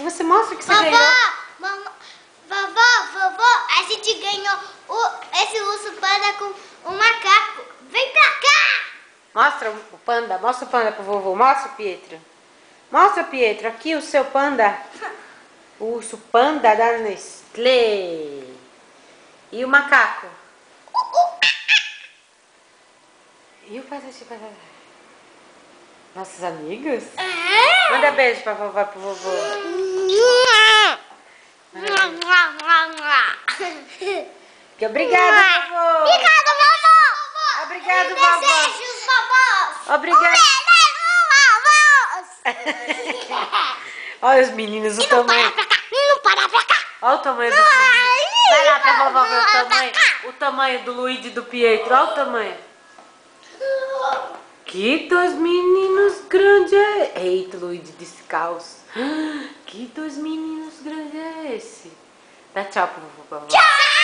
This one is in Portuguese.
Você mostra o que você Vovó, ganhou. vovó, a gente ganhou esse urso panda com um macaco. Vem pra cá! Mostra o panda pro vovô. Mostra, Pietro. Mostra, Pietro, aqui o seu panda. O urso panda da Nestlé. E o macaco. E o patati patata? Nossos amigos? Manda beijo pra vovó e pro vovô. Que obrigada, vovô. Obrigada, vovó! Obrigado, vovó. Desejos, vovós! Obrigado. Vovós! Olha os meninos, o tamanho. Não para pra cá! Olha o tamanho do meninos. Vai lá pra vovó ver o tamanho. O tamanho do Luigi e do Pietro. Olha o tamanho. Que dois meninos grandes é... Eita, Luigi descalço. Que dois meninos grandes é esse? Dá tchau pro vovô. Tchau!